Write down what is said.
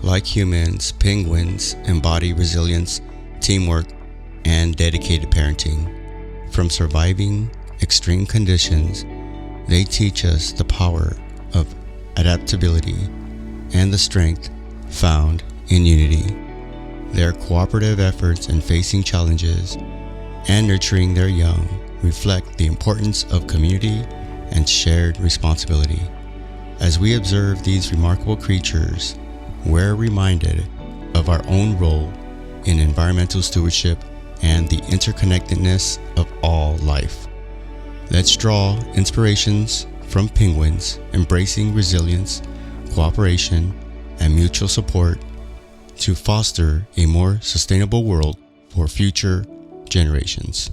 Like humans, penguins embody resilience, teamwork, and dedicated parenting. From surviving extreme conditions, they teach us the power of adaptability and the strength found in unity. Their cooperative efforts in facing challenges and nurturing their young reflect the importance of community and shared responsibility. As we observe these remarkable creatures, we're reminded of our own role in environmental stewardship and the interconnectedness of all life. Let's draw inspirations from penguins embracing resilience, cooperation, and mutual support to foster a more sustainable world for future generations.